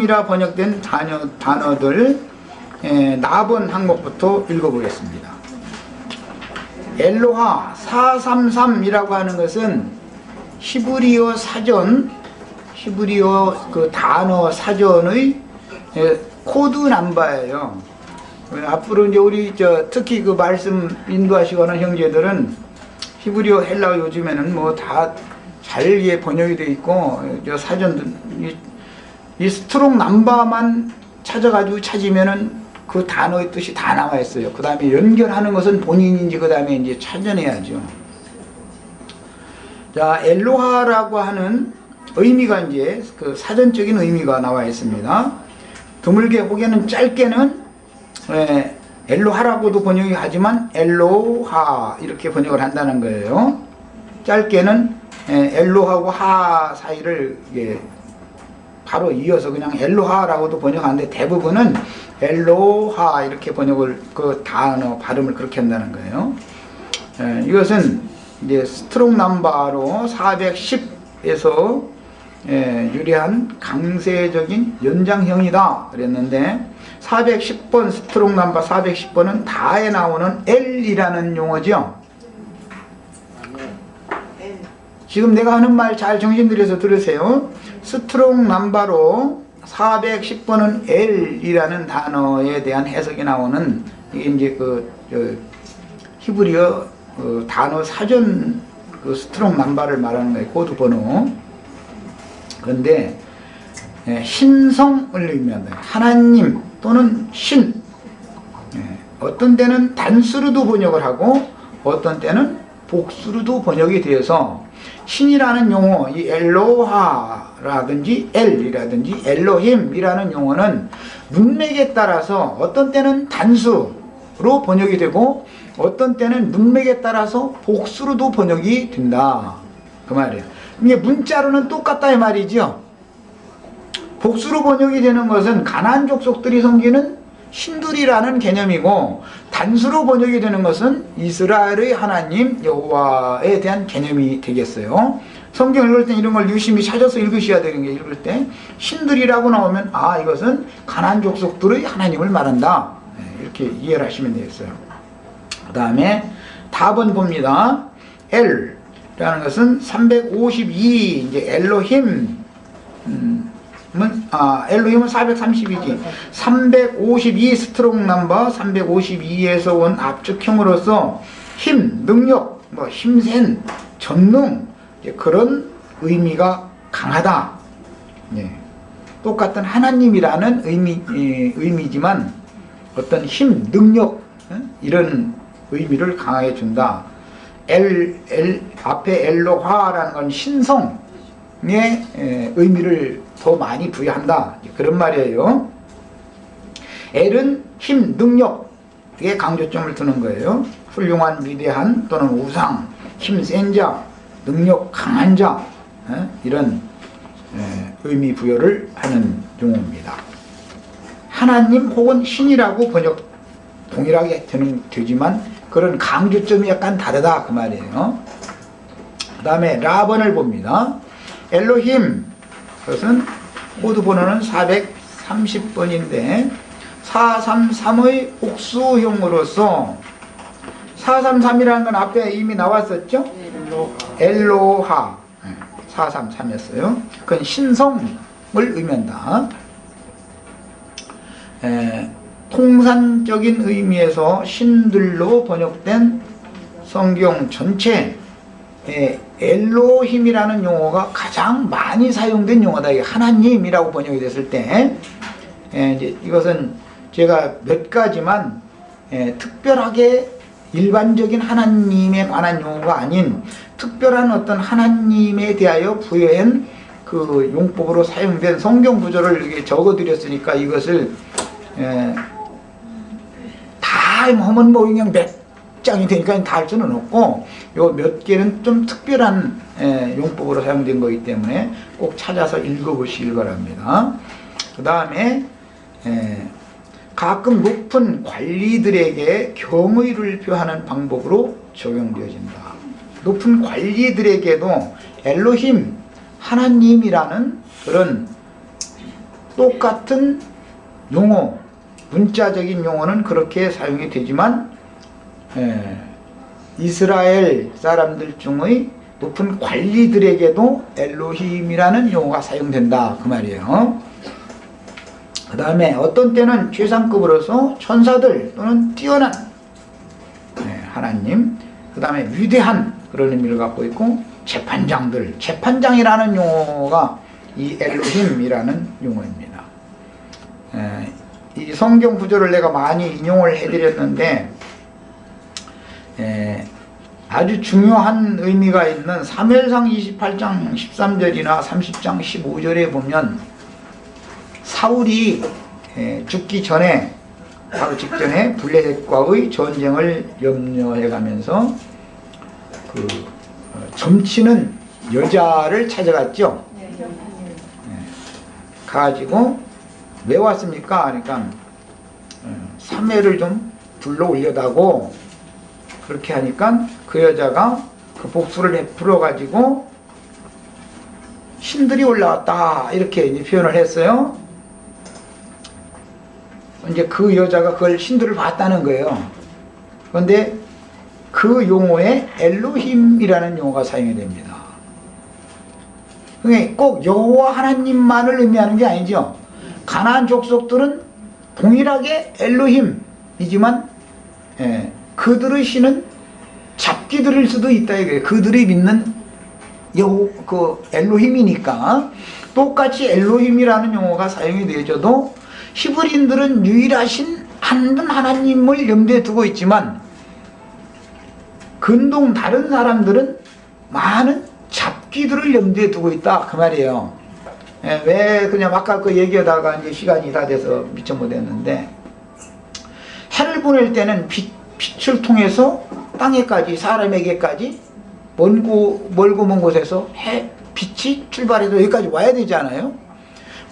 이라 번역된 단어들 나번 항목부터 읽어보겠습니다. 엘로하 433이라고 하는 것은 히브리어 사전, 히브리어 그 단어 사전의 코드 넘버예요. 앞으로 이제 우리 특히 그 말씀 인도하시거나 형제들은 히브리어 헬라어 요즘에는 뭐 다 잘 번역이 되어 있고 사전도 이 스트롱 넘버만 찾으면은 그 단어의 뜻이 다 나와 있어요. 그 다음에 연결하는 것은 본인인지 그 다음에 이제 찾아내야죠. 자, 엘로하라고 하는 의미가 이제 그 사전적인 의미가 나와 있습니다. 드물게 혹여는 짧게는 엘로하라고도 번역이 하지만 엘로하 이렇게 번역을 한다는 거예요. 짧게는 엘로하고 하 사이를 바로 이어서 그냥 엘로하라고도 번역하는데 대부분은 엘로하 이렇게 번역을 그 단어 발음을 그렇게 한다는 거예요. 이것은 이제 스트롱 넘버로 410에서 유래한 강세적인 연장형이다 그랬는데 410번 스트롱 넘버 410번은 다에 나오는 L이라는 용어죠. 지금 내가 하는 말 잘 정신 들여서 들으세요. 스트롱 넘버로 410번은 L이라는 단어에 대한 해석이 나오는 이게 이제 히브리어 단어 사전 스트롱 넘버를 말하는 거예요. 코드 번호. 그런데 신성을 의미한다. 하나님 또는 신. 어떤 때는 단수로도 번역을 하고 어떤 때는 복수로도 번역이 되어서 신이라는 용어, 이 엘로하라든지 엘이라든지 엘로힘이라는 용어는 문맥에 따라서 어떤 때는 단수로 번역이 되고 어떤 때는 문맥에 따라서 복수로도 번역이 된다. 그 말이에요. 이게 문자로는 똑같다 이 말이죠. 복수로 번역이 되는 것은 가나안 족속들이 섬기는 신들이라는 개념이고 단수로 번역이 되는 것은 이스라엘의 하나님 여호와에 대한 개념이 되겠어요. 성경 읽을 때 이런 걸 유심히 찾아서 읽으셔야 되는 게 읽을 때 신들이라고 나오면 아 이것은 가나안 족속들의 하나님을 말한다. 이렇게 이해를 하시면 되겠어요. 그 다음에 답은 봅니다. L라는 것은 352 이제 엘로힘 엘로힘은 430이지 352 스트롱 넘버 352에서 온 압축형으로서 힘, 능력, 뭐 힘센, 전능 그런 의미가 강하다. 똑같은 하나님이라는 의미지만 어떤 힘, 능력 이런 의미를 강하게 준다. 앞에 엘로하라는 건 신성의 의미를 더 많이 부여한다. 그런 말이에요. L은 힘, 능력에 강조점을 두는 거예요. 훌륭한, 위대한 또는 우상, 힘센 자, 능력 강한 자 이런 의미 부여를 하는 용어입니다. 하나님 혹은 신이라고 번역 동일하게 되지만 그런 강조점이 약간 다르다 그 말이에요. 그 다음에 라번을 봅니다. 엘로힘 그것은 코드 번호는 430번인데 433의 복수형으로서 433이라는 건 앞에 이미 나왔었죠? 엘로하 433이었어요. 그건 신성을 의미한다. 통산적인 의미에서 신들로 번역된 성경 전체 엘로힘이라는 용어가 가장 많이 사용된 용어다. 이게 하나님이라고 번역이 됐을 때 이제 이것은 제가 몇 가지만 특별하게 일반적인 하나님에 관한 용어가 아닌 특별한 어떤 하나님에 대하여 부여한 그 용법으로 사용된 성경 구절을 이렇게 적어드렸으니까 이것을 다 하면 뭐 그냥 몇 장이 되니까 다 할 수는 없고 요 몇 개는 좀 특별한 용법으로 사용된 거기 때문에 꼭 찾아서 읽어보시길 바랍니다. 그 다음에 가끔 높은 관리들에게 경의를 표하는 방법으로 적용되어진다. 높은 관리들에게도 엘로힘 하나님이라는 그런 똑같은 용어, 문자적인 용어는 그렇게 사용이 되지만 이스라엘 사람들 중의 높은 관리들에게도 엘로힘이라는 용어가 사용된다 그 말이에요. 그 다음에 어떤 때는 최상급으로서 천사들 또는 뛰어난 하나님, 그 다음에 위대한 그런 의미를 갖고 있고, 재판장들, 재판장이라는 용어가 이 엘로힘이라는 용어입니다. 이 성경 구절을 내가 많이 인용을 해드렸는데 아주 중요한 의미가 있는 사무엘상 28장 13절이나 30장 15절에 보면 사울이 죽기 전에, 바로 직전에 블레셋과의 전쟁을 염려해 가면서 그 점치는 여자를 찾아갔죠. 가가지고 왜 왔습니까? 그러니까 사매를 좀 불러 올려다고 그렇게 하니까 그 여자가 그 복수를 베풀어 가지고 신들이 올라왔다 이렇게 이제 표현을 했어요. 이제 그 여자가 그걸 신들을 봤다는 거예요. 그런데 그 용어에 엘로힘이라는 용어가 사용이 됩니다. 그게 꼭 여호와 하나님만을 의미하는 게 아니죠. 가나안 족속들은 동일하게 엘로힘이지만 그들의 신은 잡기들일 수도 있다 이거예요. 그들이 믿는 그 엘로힘이니까 똑같이 엘로힘이라는 용어가 사용이 되어져도 히브리인들은 유일하신 한 분 하나님을 염두에 두고 있지만 근동 다른 사람들은 많은 잡기들을 염두에 두고 있다 그 말이에요. 왜 그냥 아까 그 얘기하다가 이제 시간이 다 돼서 미처 못했는데, 해를 보낼 때는 빛을 통해서 땅에까지, 사람에게까지 멀고 먼 곳에서 빛이 출발해서 여기까지 와야 되지 않아요?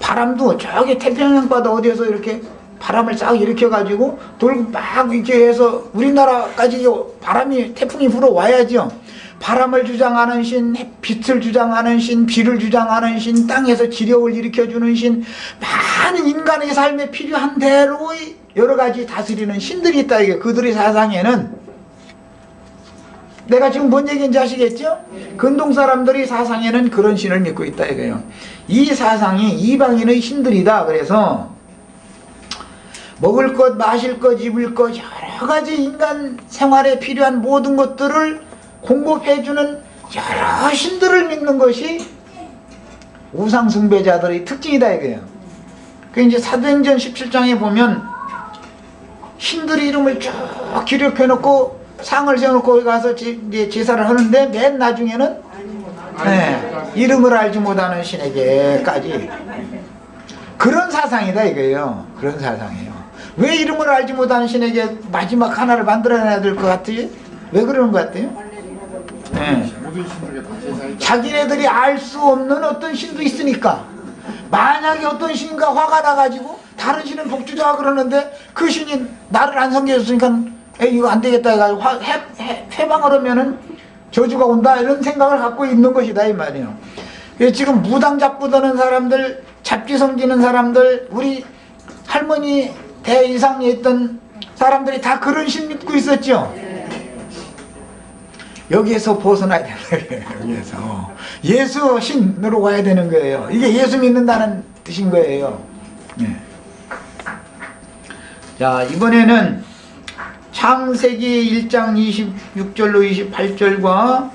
바람도 저기 태평양 바다 어디에서 이렇게 바람을 싹 일으켜가지고 돌고 막 이렇게 해서 우리나라까지 바람이, 태풍이 불어와야죠. 바람을 주장하는 신, 빛을 주장하는 신, 비를 주장하는 신, 땅에서 지력을 일으켜주는 신, 많은 인간의 삶에 필요한 대로의 여러 가지 다스리는 신들이 있다 이게. 그들의 사상에는, 내가 지금 뭔 얘기인지 아시겠죠? 근동 사람들이 사상에는 그런 신을 믿고 있다 이거예요. 이 사상이 이방인의 신들이다. 그래서 먹을 것, 마실 것, 입을 것, 여러 가지 인간 생활에 필요한 모든 것들을 공급해주는 여러 신들을 믿는 것이 우상숭배자들의 특징이다 이거예요. 그 이제 사도행전 17장에 보면 신들의 이름을 쭉 기록해놓고 상을 세워놓고 거기 가서 제사를 하는데 맨 나중에는 이름을 알지 못하는 신에게까지, 그런 사상이다 이거예요. 그런 사상이에요. 왜 이름을 알지 못하는 신에게 마지막 하나를 만들어내야 될 것 같아요? 왜 그러는 것 같아요? 자기네들이 알 수 없는 어떤 신도 있으니까. 만약에 어떤 신과 화가 나가지고 다른 신은 복주자 그러는데 그 신이 나를 안 섬겨줬으니까 이거 안 되겠다 해가지고 회방을 하면은 저주가 온다 이런 생각을 갖고 있는 것이다 이 말이에요. 지금 무당 잡부드는 사람들, 잡기 섬기는 사람들, 우리 할머니 대이상에 있던 사람들이 다 그런 신 믿고 있었죠. 여기에서 벗어나야 되는 거예요. 여기에서 예수 신으로 가야 되는 거예요. 이게 예수 믿는다는 뜻인 거예요. 자, 이번에는 창세기 1장 26절로 28절과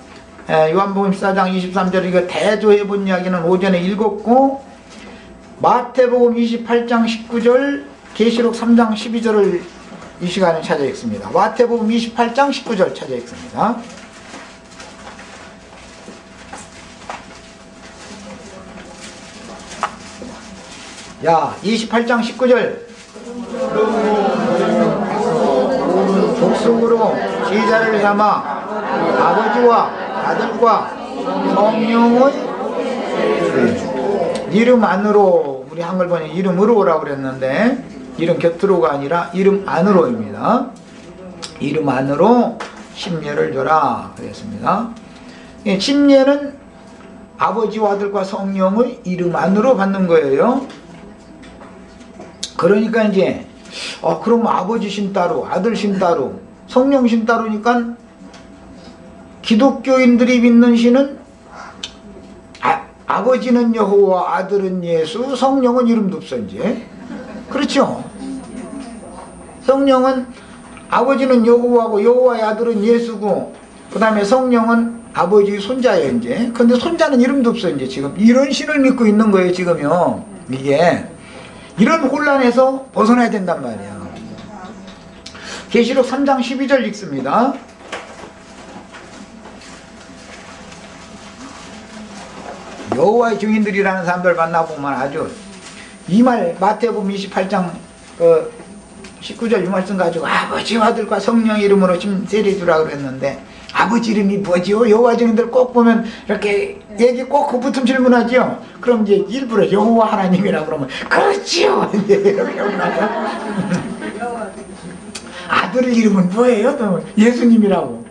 요한복음 14장 23절 이거 대조해 본 이야기는 오전에 읽었고, 마태복음 28장 19절, 계시록 3장 12절을 이 시간에 찾아 읽습니다. 마태복음 28장 19절 찾아 읽습니다. 야, 28장 19절. 족속으로 제자를 삼아 아버지와 아들과 성령의 이름 안으로, 우리 한글 번역 이름으로 오라고 그랬는데 이름 곁으로가 아니라 이름 안으로입니다. 이름 안으로 침례를 줘라 그랬습니다. 침례는 아버지와 아들과 성령의 이름 안으로 받는 거예요. 그러니까 이제 그럼 아버지 신 따로, 아들 신 따로, 성령 신 따로니까 기독교인들이 믿는 신은 아버지는 여호와, 아들은 예수, 성령은 이름도 없어 이제. 그렇죠? 성령은 아버지는 여호와고 여호와의 아들은 예수고 그 다음에 성령은 아버지 손자예요 이제. 근데 손자는 이름도 없어 이제. 지금 이런 신을 믿고 있는 거예요 지금요. 이게 이런 혼란에서 벗어나야 된단 말이야. 계시록 3장 12절 읽습니다. 여호와의 증인들이라는 사람들 만나보면 아주 이 말 마태복음 28장 19절 이 말씀 가지고 아버지와 아들과 성령 이름으로 세례주라 그랬는데 아버지 이름이 뭐지요? 여호와 증인들 꼭 보면 이렇게 얘기 꼭 그 붙음 질문하죠. 그럼 이제 일부러 여호와 하나님이라고 그러면 그렇지요. 이제 이렇게 하죠. 아들 이름은 뭐예요? 또 예수님이라고.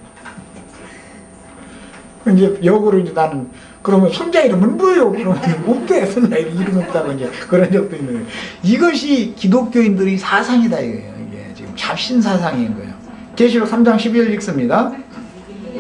이제 역으로 이제 나는 그러면 손자 이름은 뭐예요? 그러면 없대. 손자 이름 없다고 이제 그런 적도 있는 거예요. 이것이 기독교인들의 사상이다 이거예요. 이게 지금 잡신 사상인 거예요. 계시록 3장 12절 읽습니다.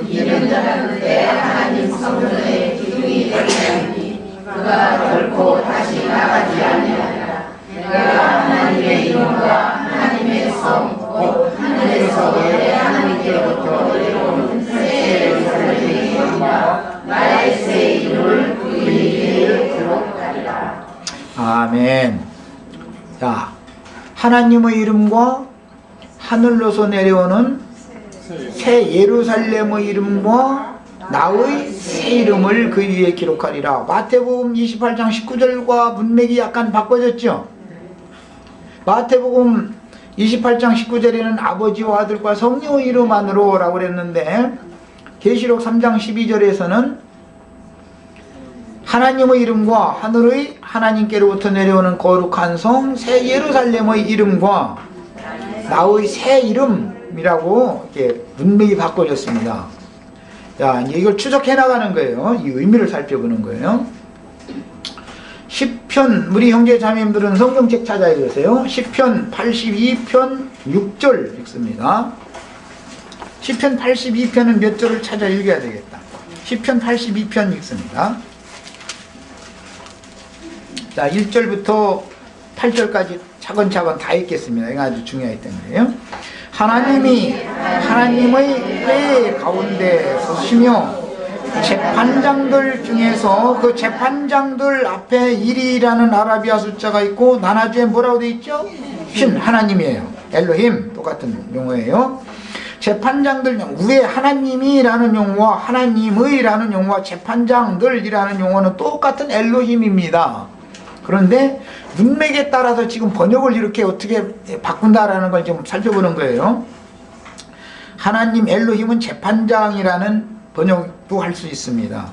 이는 자라는데 하나님 성전의 기둥이 되리니 그가 결코 다시 나가지 아니하리라. 내가 하나님의 이름과 하나님의 성 곧 하늘에서 내 하나님께로부터 내려온 새 예루살렘의 이름과 나의 새 이름을 그에게 기록하리라. 아멘. 자, 하나님의 이름과 하늘로서 내려오는 새 예루살렘의 이름과 나의 새 이름을 그 위에 기록하리라. 마태복음 28장 19절과 문맥이 약간 바꿔졌죠. 마태복음 28장 19절에는 아버지와 아들과 성령의 이름 안으로 라고 그랬는데 계시록 3장 12절에서는 하나님의 이름과 하늘의 하나님께로부터 내려오는 거룩한 성 새 예루살렘의 이름과 나의 새 이름이라고 이렇게 문맥이 바꿔졌습니다. 자, 이제 이걸 추적해 나가는 거예요. 이 의미를 살펴보는 거예요. 시편, 우리 형제 자매님들은 성경책 찾아 읽으세요. 시편 82편 6절 읽습니다. 시편 82편은 몇 절을 찾아 읽어야 되겠다. 시편 82편 읽습니다. 자, 1절부터 8절까지 차근차근 다 읽겠습니다. 이거 아주 중요하기 때문에요. 하나님의 회 가운데 서시며 재판장들 중에서 그 재판장들 앞에 1이라는 아라비아 숫자가 있고 나나주에 뭐라고 되어 있죠? 신, 하나님이에요. 엘로힘, 똑같은 용어예요. 재판장들, 위에 하나님이라는 용어와 하나님의라는 용어와 재판장들이라는 용어는 똑같은 엘로힘입니다. 그런데 문맥에 따라서 지금 번역을 이렇게 어떻게 바꾼다라는 걸 좀 살펴보는 거예요. 하나님 엘로힘은 재판장이라는 번역도 할 수 있습니다.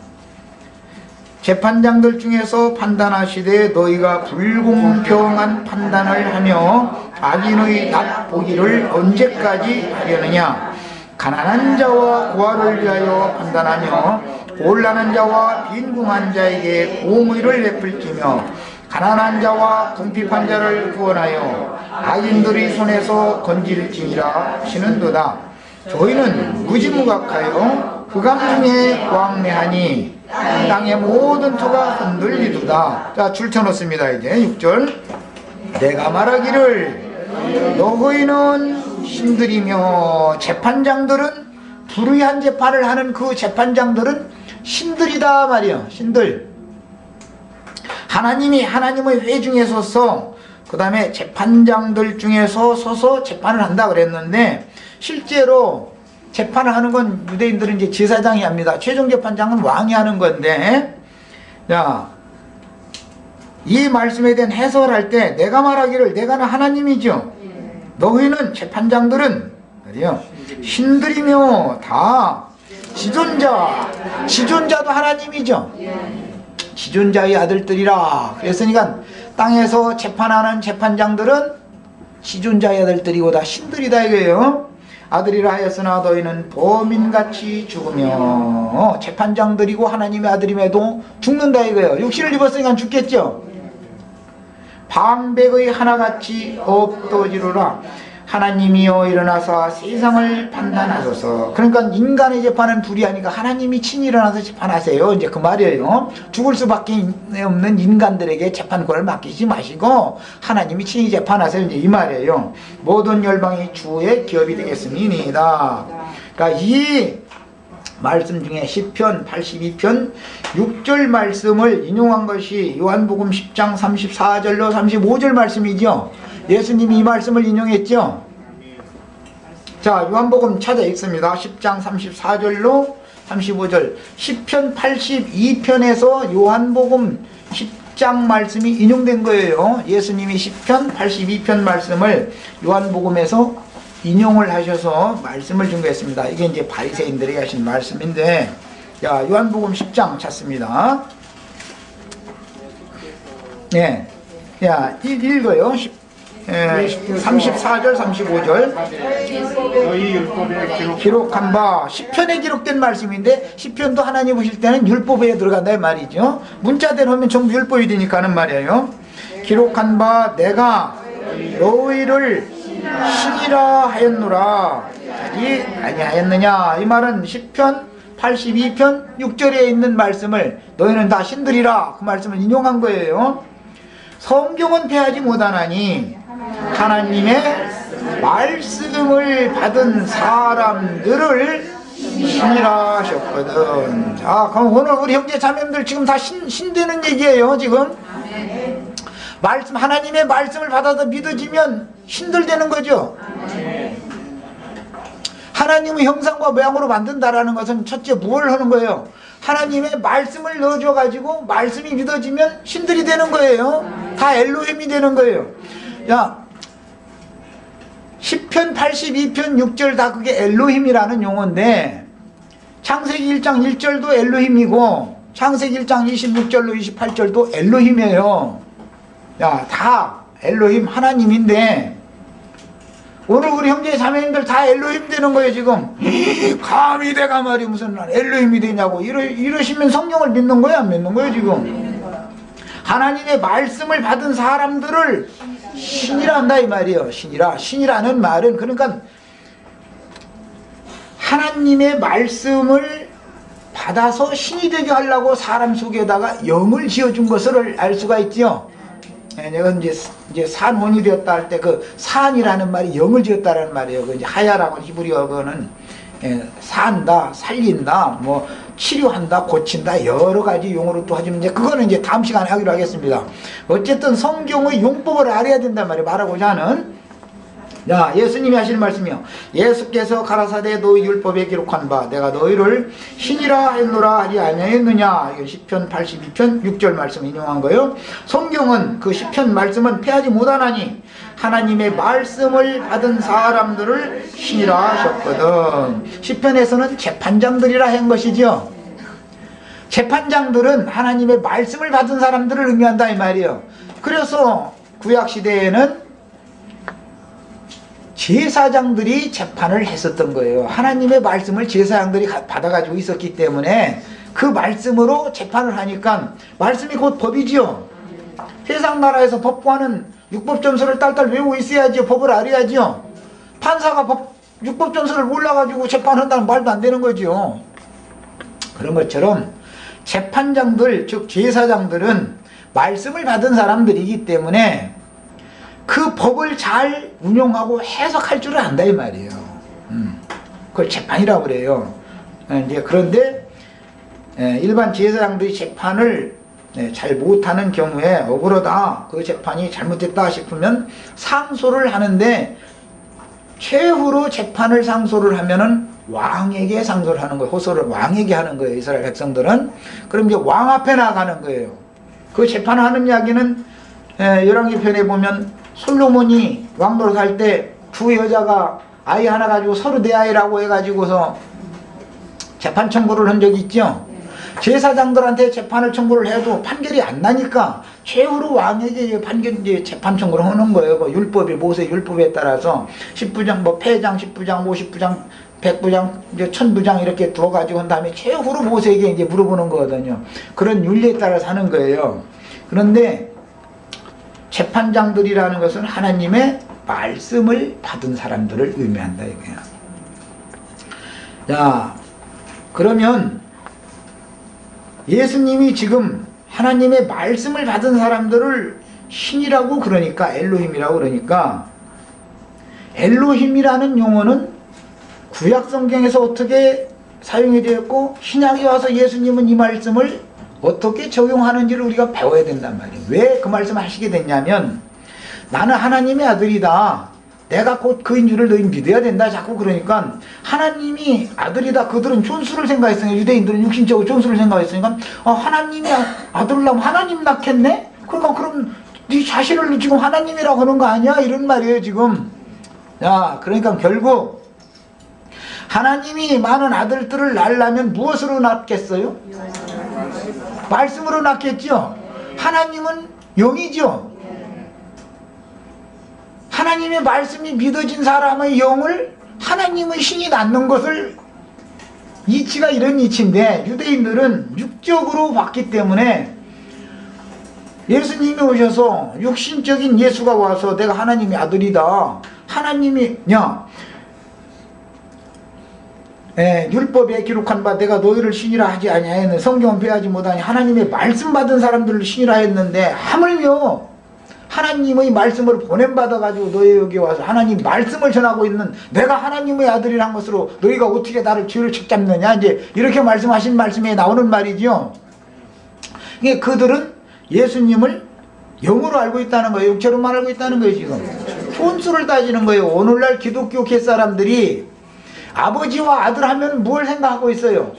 재판장들 중에서 판단하시되 너희가 불공평한 판단을 하며 악인의 낯 보기를 언제까지 하려느냐. 가난한 자와 고아를 위하여 판단하며 곤란한 자와 빈궁한 자에게 공의를 베풀지며 가난한 자와 궁핍한 자를 구원하여 악인들의 손에서 건질지니라 하시는도다. 저희는 무지무각하여 흑암 중에 광내하니 땅의 모든 터가 흔들리도다. 자, 줄쳐놓습니다. 이제 6절. 내가 말하기를 너희는 신들이며 재판장들은 불의한 재판을 하는 그 재판장들은 신들이다 말이야. 신들. 하나님이 하나님의 회 중에 서서 그 다음에 재판장들 중에서 서서 재판을 한다 그랬는데 실제로 재판을 하는 건 유대인들은 이제 제사장이 합니다. 최종 재판장은 왕이 하는 건데, 자, 이 말씀에 대한 해설할 때 내가 말하기를 내가는 하나님이죠. 너희는 재판장들은 말이요 신들이며 다 지존자도 하나님이죠. 지존자의 아들들이라 그랬으니까 땅에서 재판하는 재판장들은 지존자의 아들들이고 다 신들이다 이거예요. 아들이라 하였으나 너희는 범인같이 죽으며 재판장들이고 하나님의 아들임에도 죽는다 이거예요. 육신을 입었으니까 죽겠죠. 방백의 하나같이 없어지로라. 하나님이여 일어나서 세상을 판단하소서. 그러니까 인간의 재판은 불의하니까 하나님이 친히 일어나서 재판하세요. 이제 그 말이에요. 죽을 수밖에 없는 인간들에게 재판권을 맡기지 마시고 하나님이 친히 재판하세요. 이제 이 말이에요. 모든 열방이 주의 기업이 되겠음이니이다. 그러니까 이 말씀 중에 시편 82편 6절 말씀을 인용한 것이 요한복음 10장 34절로 35절 말씀이죠. 예수님이 이 말씀을 인용했죠. 자, 요한복음 찾아 읽습니다. 10장 34절로 35절. 시편 82편에서 요한복음 10장 말씀이 인용된 거예요. 예수님이 시편 82편 말씀을 요한복음에서 인용을 하셔서 말씀을 준비했습니다. 이게 이제 바리새인들이 하신 말씀인데, 야, 요한복음 10장 찾습니다. 예, 야, 읽어요. 34절 35절 너희 율법에 기록한 바, 시편에 기록된 말씀인데 시편도 하나님 보실 때는 율법에 들어간다 이 말이죠. 문자대로 하면 전부 율법이 되니까 하는 말이에요. 기록한 바 내가 너희를 신이라 하였노라 하지 아니하였느냐. 이 말은 시편 82편 6절에 있는 말씀을 너희는 다 신들이라, 그 말씀을 인용한 거예요. 성경은 폐하지 못하나니 하나님의 말씀을 받은 사람들을 신이라 하셨거든. 자, 그럼 오늘 우리 형제 자매님들 지금 다 신되는 얘기예요. 지금 말씀, 하나님의 말씀을 받아서 믿어지면 신들 되는 거죠. 하나님의 형상과 모양으로 만든다라는 것은 첫째 뭘 하는 거예요? 하나님의 말씀을 넣어줘 가지고 말씀이 믿어지면 신들이 되는 거예요. 다 엘로힘이 되는 거예요. 야, 시편 82편 6절 다 그게 엘로힘이라는 용어인데, 창세기 1장 1절도 엘로힘이고 창세기 1장 26절로 28절도 엘로힘이에요. 야, 다 엘로힘 하나님인데 오늘 우리 형제 자매님들 다 엘로힘 되는 거예요. 지금 감히 내가 말이 무슨 엘로힘이 되냐고 이러시면 성경을 믿는 거예요, 안 믿는 거예요? 지금 하나님의 말씀을 받은 사람들을 신이라 한다 이 말이에요. 신이라는 말은 그러니까 하나님의 말씀을 받아서 신이 되게 하려고 사람 속에다가 영을 지어준 것을 알 수가 있죠. 내가 이제 산원이 되었다 할 때 그 산이라는 말이 영을 지었다라는 말이에요. 그 이제 하야라고 히브리어는 산다, 살린다, 뭐 치료한다, 고친다, 여러 가지 용어로 또 하지만 이제 그거는 이제 다음 시간에 하기로 하겠습니다. 어쨌든 성경의 용법을 알아야 된단 말이에요. 말하고자 하는. 자, 예수님이 하시는 말씀이요. 예수께서 가라사대 너희 율법에 기록한 바 내가 너희를 신이라 했노라 하지 아니하였느냐. 이거 시편 82편 6절 말씀 인용한 거예요. 성경은 그 시편 말씀은 폐하지 못하나니 하나님의 말씀을 받은 사람들을 신이라 하셨거든. 시편에서는 재판장들이라 한 것이죠. 재판장들은 하나님의 말씀을 받은 사람들을 의미한다 이 말이에요. 그래서 구약시대에는 제사장들이 재판을 했었던 거예요. 하나님의 말씀을 제사장들이 받아가지고 있었기 때문에 그 말씀으로 재판을 하니까 말씀이 곧 법이지요. 세상 나라에서 법관은 율법전서를 딸딸 외우고 있어야지요. 법을 알아야지요. 판사가 율법전서를 몰라가지고 재판한다는 말도 안 되는 거죠. 그런 것처럼 재판장들, 즉 제사장들은 말씀을 받은 사람들이기 때문에 그 법을 잘 운용하고 해석할 줄을 안다 이 말이에요. 그걸 재판이라고 그래요. 이제 그런데 일반 제사장들이 재판을 잘 못하는 경우에 억울하다, 그 재판이 잘못됐다 싶으면 상소를 하는데 최후로 재판을 상소를 하면은 왕에게 상소를 하는 거예요. 호소를 왕에게 하는 거예요. 이스라엘 백성들은. 그럼 이제 왕 앞에 나가는 거예요. 그 재판을 하는 이야기는 열왕기편에 보면 솔로몬이 왕노릇 할 때 두 여자가 아이 하나 가지고 서로 내 아이라고 해가지고서 재판 청구를 한 적이 있죠. 제사장들한테 재판을 청구를 해도 판결이 안 나니까 최후로 왕에게 재판 청구를 하는 거예요. 그 율법이, 모세 율법에 따라서 10부장, 뭐 폐장, 10부장, 50부장, 100부장, 이제 1000부장 이렇게 두어가지고 한 다음에 최후로 모세에게 이제 물어보는 거거든요. 그런 윤리에 따라서 하는 거예요. 그런데 재판장들이라는 것은 하나님의 말씀을 받은 사람들을 의미한다 이거야. 자, 그러면 예수님이 지금 하나님의 말씀을 받은 사람들을 신이라고 그러니까, 엘로힘이라고 그러니까, 엘로힘이라는 용어는 구약 성경에서 어떻게 사용이 되었고 신약에 와서 예수님은 이 말씀을 어떻게 적용하는지를 우리가 배워야 된단 말이에요. 왜 그 말씀을 하시게 됐냐면, 나는 하나님의 아들이다, 내가 곧 그인 줄을 너희 믿어야 된다 자꾸 그러니까, 하나님이 아들이다, 그들은 촌수를 생각했으니까, 유대인들은 육신적으로 촌수를 생각했으니까, 하나님이 아들을 낳으면 하나님 낳겠네? 그러니까 그럼 네 자신을 지금 하나님이라고 하는 거 아니야? 이런 말이에요 지금. 자, 그러니까 결국 하나님이 많은 아들들을 낳으려면 무엇으로 낳겠어요? 말씀으로 낳겠죠. 하나님은 영이죠. 하나님의 말씀이 믿어진 사람의 영을 하나님의 신이 낳는 것을, 이치가 이런 이치인데, 유대인들은 육적으로 봤기 때문에 예수님이 오셔서 육신적인 예수가 와서 내가 하나님의 아들이다, 하나님이 율법에 기록한 바 내가 너희를 신이라 하지 아니하였느냐, 성경은 배하지 못하니 하나님의 말씀 받은 사람들을 신이라 했는데, 하물며 하나님의 말씀을 보냄받아가지고 너희 여기 와서 하나님 말씀을 전하고 있는 내가 하나님의 아들이란 것으로 너희가 어떻게 나를 죄를 책잡느냐, 이제 이렇게 말씀하신 말씀에 나오는 말이죠. 이게 그들은 예수님을 영으로 알고 있다는 거예요. 육체로만 알고 있다는 거예요. 지금 촌수를 따지는 거예요. 오늘날 기독교 갯사람들이 아버지와 아들 하면 뭘 생각하고 있어요?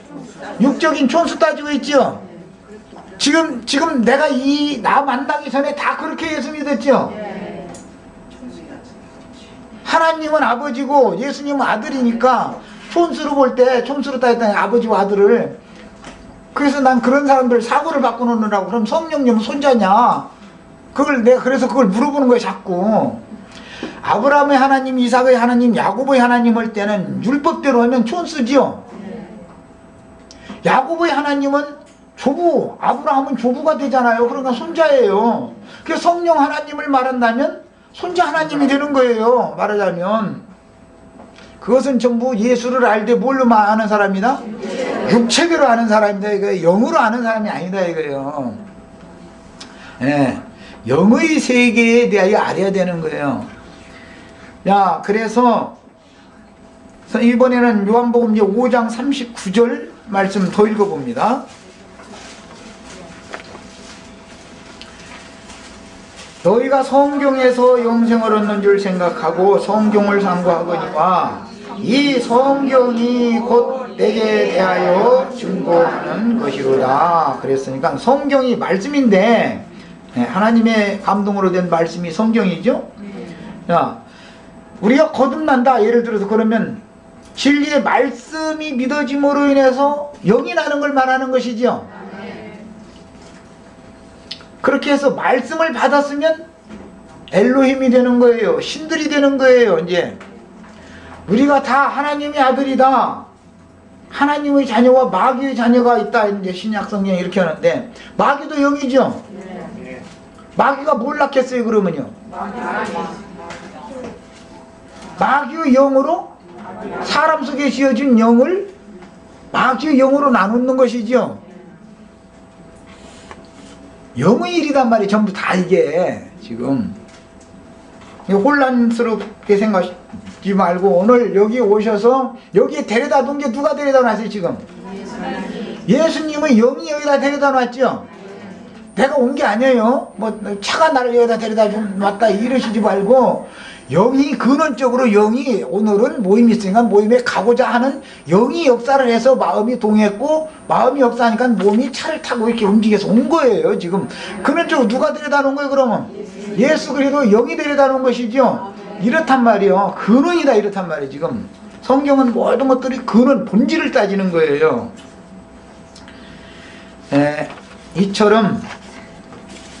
육적인 촌수 따지고 있죠. 지금 내가 나 만나기 전에 다 그렇게 예수 믿었죠. 하나님은 아버지고 예수님은 아들이니까 촌수로 볼 때, 촌수로 따졌다니 아버지와 아들을. 그래서 난 그런 사람들 사고를 바꿔놓느라고, 그럼 성령님은 손자냐, 내가 그래서 그걸 물어보는 거예요 자꾸. 아브라함의 하나님, 이삭의 하나님, 야곱의 하나님 할 때는 율법대로 하면 촌수지요. 야곱의 하나님은 조부, 아브라함은 조부가 되잖아요. 그러니까 손자예요. 그래서 성령 하나님을 말한다면 손자 하나님이 되는 거예요. 말하자면 그것은 전부 예수를 알되 뭘로 아는 사람이다? 육체대로 아는 사람이다 이거예요. 영으로 아는 사람이 아니다 이거예요. 예, 영의 세계에 대하여 알아야 되는 거예요. 야, 그래서 이번에는 요한복음 5장 39절 말씀 더 읽어봅니다. 너희가 성경에서 영생을 얻는 줄 생각하고 성경을 상고하거니와 이 성경이 곧 내게 대하여 증거하는 것이로다. 그랬으니까 성경이 말씀인데, 하나님의 감동으로 된 말씀이 성경이죠. 자, 우리가 거듭난다 예를 들어서 그러면 진리의 말씀이 믿어짐으로 인해서 영이 나는 걸 말하는 것이죠. 그렇게 해서 말씀을 받았으면 엘로힘이 되는 거예요. 신들이 되는 거예요. 이제 우리가 다 하나님의 아들이다, 하나님의 자녀와 마귀의 자녀가 있다, 이제 신약 성경이 이렇게 하는데, 마귀도 영이죠. 마귀가 뭘 낳겠어요 그러면요? 마귀의 영으로, 사람 속에 씌어진 영을 마귀의 영으로 나누는 것이죠. 영의 일이단 말이 전부 다. 이게 지금 혼란스럽게 생각하지 말고, 오늘 여기 오셔서 여기에 데려다 둔 게 누가 데려다 놨어요 지금? 예수님의 영이 여기다 데려다 놨죠. 내가 온 게 아니에요. 뭐 차가 나를 여기다 데려다 놨다 이러시지 말고, 영이 근원적으로, 영이 오늘은 모임이 있으니까 모임에 가고자 하는 영이 역사를 해서 마음이 동했고, 마음이 역사하니까 몸이 차를 타고 이렇게 움직여서 온 거예요 지금. 근원적으로 누가 데려다 놓은 거예요 그러면? 예수 그리스도 영이 데려다 놓은 것이죠. 이렇단 말이에요. 근원이다 이렇단 말이에요 지금. 성경은 모든 것들이 근원, 본질을 따지는 거예요. 이처럼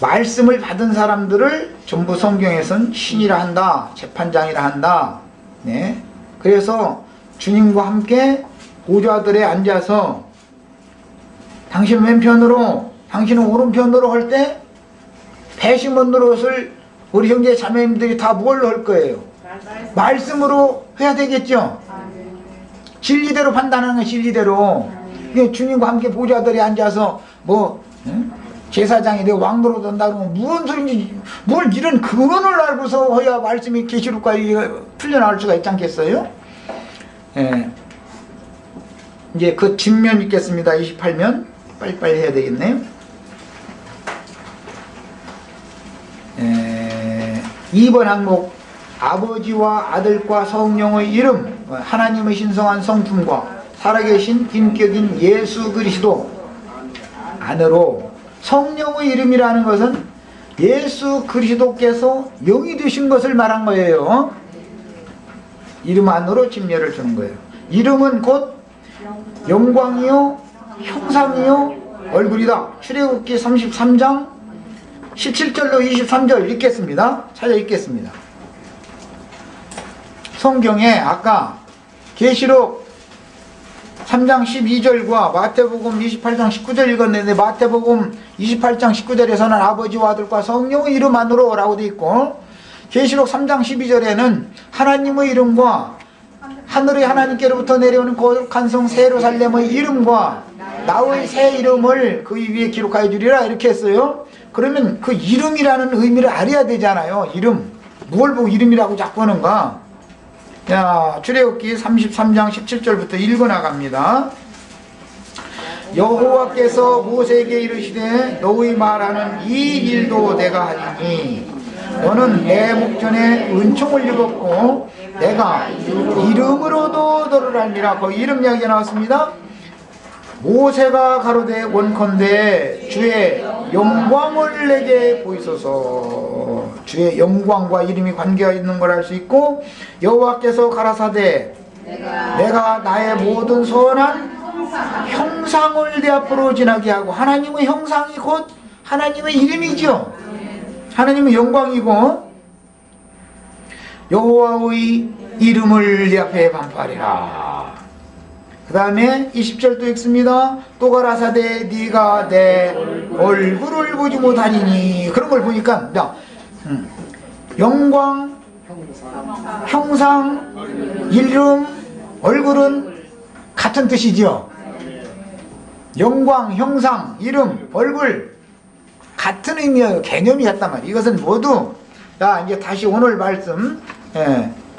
말씀을 받은 사람들을 전부 성경에선 신이라 한다, 재판장이라 한다. 네. 그래서 주님과 함께 보좌들에 앉아서 당신 왼편으로, 당신은 오른편으로 할 때 배심원 노릇을 우리 형제 자매님들이 다 뭘 할 거예요? 말씀으로 해야 되겠죠? 진리대로 판단하는 건 진리대로. 주님과 함께 보좌들이 앉아서 뭐 제사장이 내가 왕도로 된다 그러면 무슨 소리인지 뭘 이런 근원을 알고서 해야 말씀이 계시록과 풀려나올 수가 있지 않겠어요? 예. 이제 그 뒷면 읽겠습니다. 28면 빨리빨리 해야 되겠네요. 2번 항목 아버지와 아들과 성령의 이름, 하나님의 신성한 성품과 살아계신 인격인 예수 그리스도 안으로. 성령의 이름이라는 것은 예수 그리스도께서 영이 되신 것을 말한 거예요. 이름 안으로 침례를 주는 거예요. 이름은 곧 영광이요 형상이요 얼굴이다. 출애굽기 33장 17절로 23절 읽겠습니다. 찾아 읽겠습니다. 성경에 아까 계시록 3장 12절과 마태복음 28장 19절 읽었는데 마태복음 28장 19절에서는 아버지와 아들과 성령의 이름 안으로 라고 되어 있고 계시록 3장 12절에는 하나님의 이름과 하늘의 하나님께로부터 내려오는 거룩한 성 새 예루살렘의 이름과 나의 새 이름을 그 위에 기록하여 주리라 이렇게 했어요. 그러면 그 이름이라는 의미를 알아야 되잖아요. 이름. 뭘 보고 이름이라고 자꾸 하는가? 자, 출애굽기 33장 17절부터 읽어나갑니다. 여호와께서 모세에게 이르시되 너의 말하는 이 일도 내가 하리니 너는 내 목전에 은총을 입었고 내가 이름으로도 너를 알미라. 거기 이름 이야기가 나왔습니다. 모세가 가로되 원컨대 주의 영광을 내게 보이소서. 주의 영광과 이름이 관계가 있는 걸 알 수 있고 여호와께서 가라사대 내가 나의 모든 선한 형상을 내 앞으로 지나게 하고. 하나님의 형상이 곧 하나님의 이름이죠. 하나님의 영광이고 여호와의 이름을 내 앞에 반포하리라. 그 다음에 20절도 읽습니다. 또 가라사대 네가 내 얼굴을 보지 못하리니. 그런 걸 보니까 영광, 형상, 이름, 얼굴은 같은 뜻이죠. 영광, 형상, 이름, 얼굴 같은 의미의 개념이었단 말이에요. 이것은 모두 이제 다시 오늘 말씀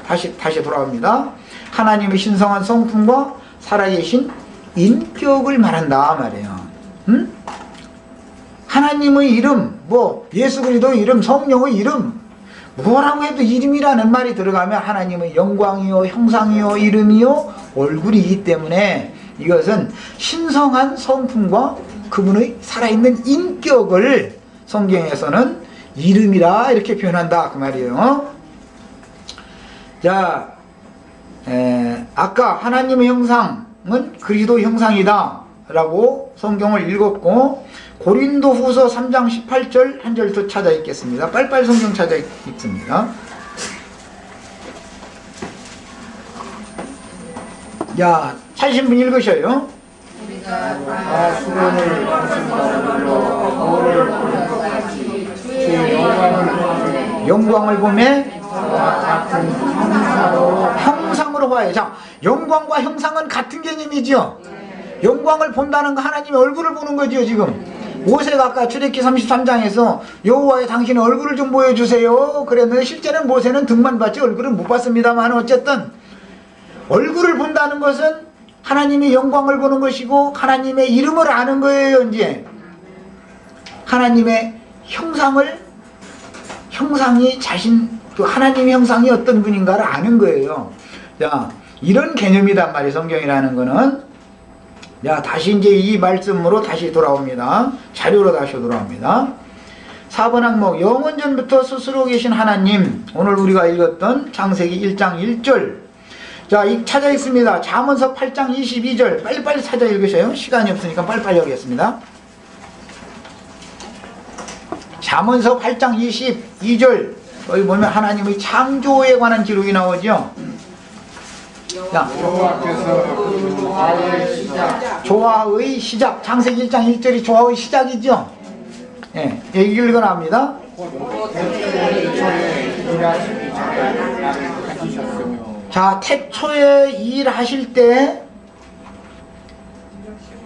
다시 돌아옵니다. 하나님의 신성한 성품과 살아계신 인격을 말한다 말이에요. 하나님의 이름, 뭐 예수 그리스도의 이름, 성령의 이름, 뭐라고 해도 이름이라는 말이 들어가면 하나님의 영광이요 형상이요 이름이요 얼굴이기 때문에 이것은 신성한 성품과 그분의 살아있는 인격을 성경에서는 이름이라 이렇게 표현한다 그 말이에요. 자, 아까 하나님의 형상은 그리스도 형상이다 라고 성경을 읽었고 고린도후서 3장 18절 한 절 더 찾아 읽겠습니다. 빨리빨리 성경 찾아 읽습니다. 자, 찾으신 분 읽으셔요. 다 수련을 무슨 말로 거울을 보는 것 같이 주의 영광을 보매 같은 형상으로 봐요. 자, 영광과 형상은 같은 개념이죠. 영광을 본다는 거 하나님의 얼굴을 보는 거죠. 지금 모세가 아까 출애굽기 33장에서 여호와의 당신의 얼굴을 좀 보여주세요 그랬는데 실제는 모세는 등만 봤지 얼굴은 못 봤습니다만 어쨌든 얼굴을 본다는 것은 하나님의 영광을 보는 것이고 하나님의 이름을 아는 거예요. 이제 하나님의 형상이 그 하나님의 형상이 어떤 분인가를 아는 거예요. 자, 이런 개념이단 말이에요. 성경이라는 거는. 자, 다시 이제 이 말씀으로 다시 돌아옵니다. 자료로 다시 돌아옵니다. 4번 항목 영원전부터 스스로 계신 하나님. 오늘 우리가 읽었던 창세기 1장 1절. 자, 찾아 있습니다. 잠언서 8장 22절. 빨리빨리 찾아 읽으세요. 시간이 없으니까 빨리빨리 하겠습니다. 잠언서 8장 22절. 여기 보면 하나님의 창조에 관한 기록이 나오죠. 자, 조화의 시작. 창세기 1장 1절이 조화의 시작이죠. 예, 여기 읽어나옵니다. 태초에 일하시기 전에 나를 가지셨으며. 자, 태초에 일하실 때